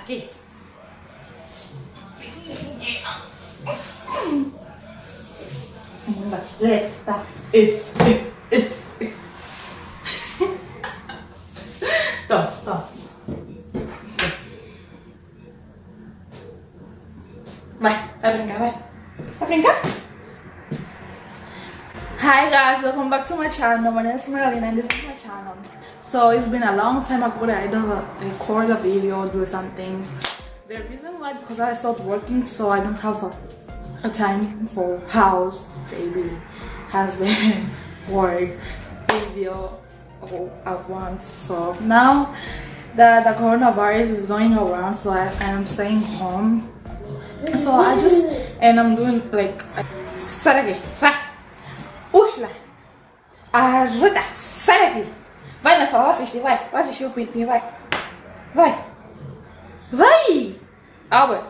aquí. Recta. Toma. Vai brincar? Hi guys, welcome back to my channel. My name is Marelina and this is my channel. So it's been a long time ago that I don't record a video or do something. The reason why, because I stopped working, so I don't have a time for house, baby, husband, work, video all at once. So now that the coronavirus is going around, so I am staying home. So I'm doing like sai daqui, vai, puxa lá, ajuda, sai daqui, vai na sala, vai assistir o pintinho, vai, Albert.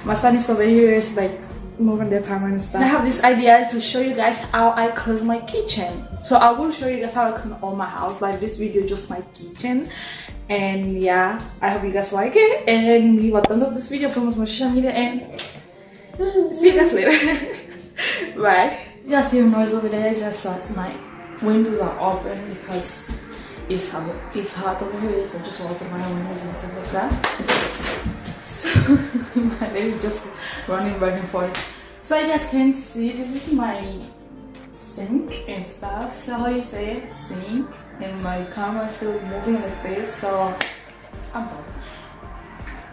My son is over here, is like moving the camera and stuff. I have this idea to show you guys how I clean my kitchen. So I will show you guys how I clean all my house, but this video is just my kitchen. And yeah, I hope you guys like it, and leave a thumbs up this video for my social media, and see you guys later. Bye. You guys hear noise over there? It's just that my windows are open because it's hot over here, so just open my windows and stuff like that. So my baby just running back and forth. So you guys can see, this is my sink and stuff. So how you say it? Sink. And my camera is still moving like this, so I'm sorry.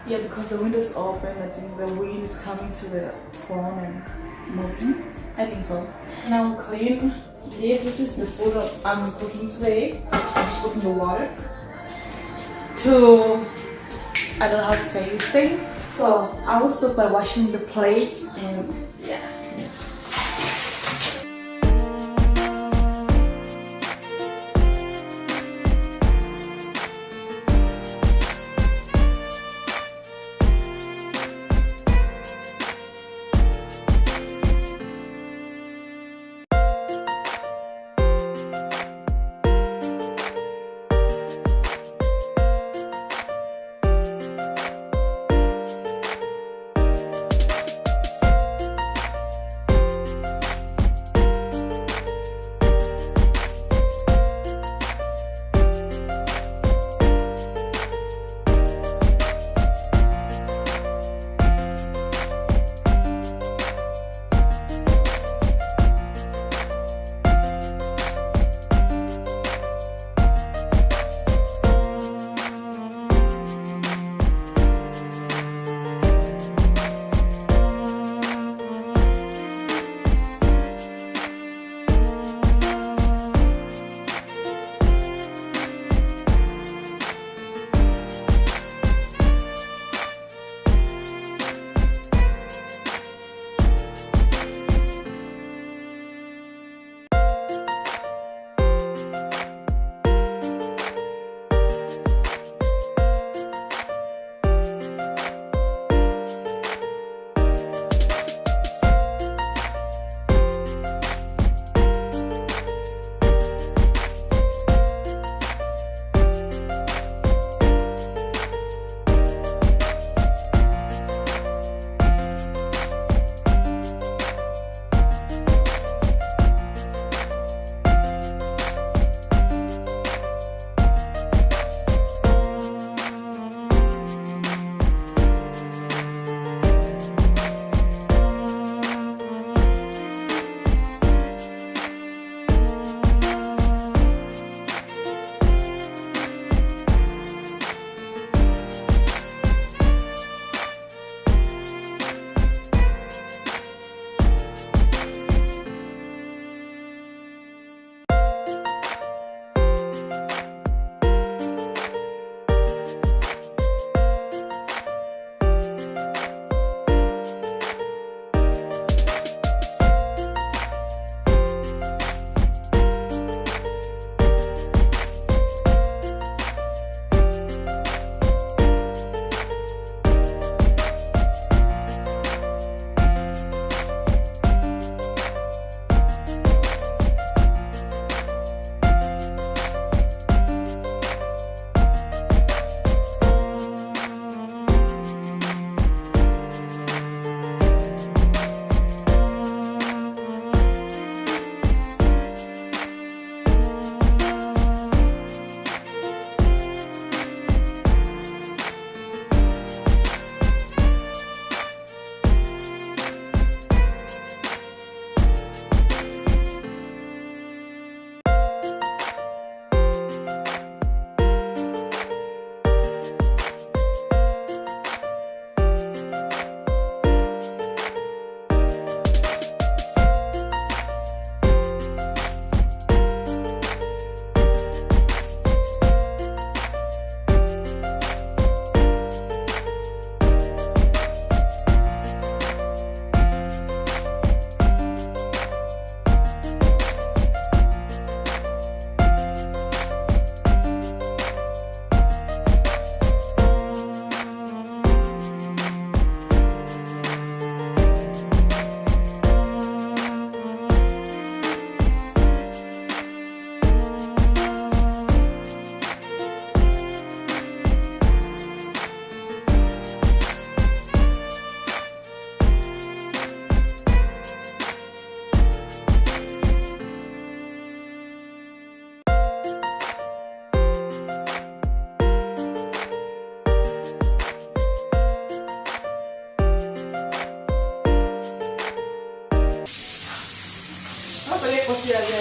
Yeah, because the window is open, I think the wind is coming to the phone and moving. I think so. And I will clean. Yeah, this is the food that I'm cooking today. I'm just putting the water to, I don't know how to say this thing. So I will start by washing the plates, and yeah. repoti lagi.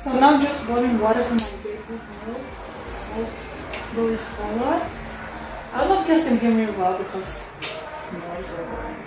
So now I'm just boiling water for my baby's milk. Go this forward. I don't know if you guys can hear me well because noise or whatever.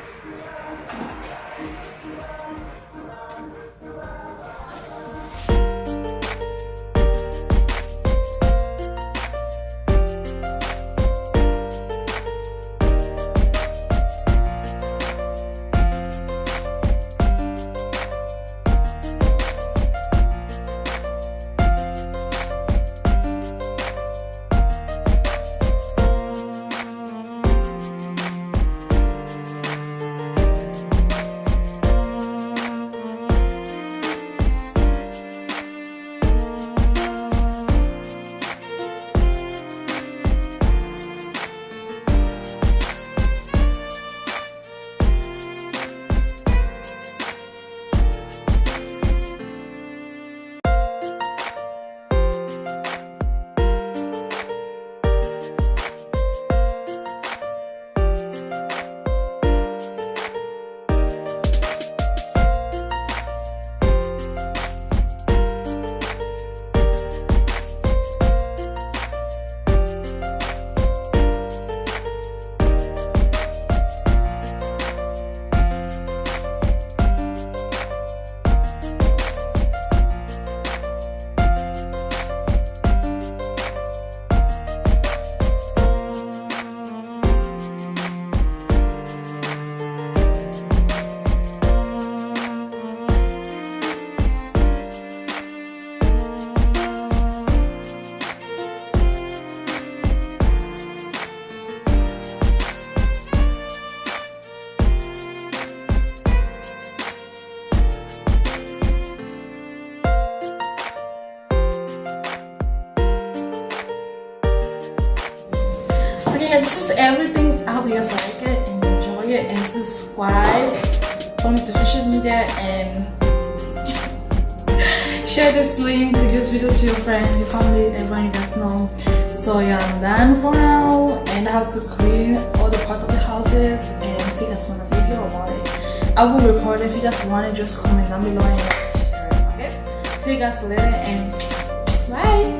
Yeah, this is everything. I hope you guys like it and enjoy it, and subscribe, follow me to social media, and share this link to this video to your friends, your family, everyone you guys know. So yeah, I'm done for now, and I have to clean all the parts of the houses. And if you guys want a video about it, I will record it. If you guys want it, just comment down below and share it. Okay, see you guys later, and bye.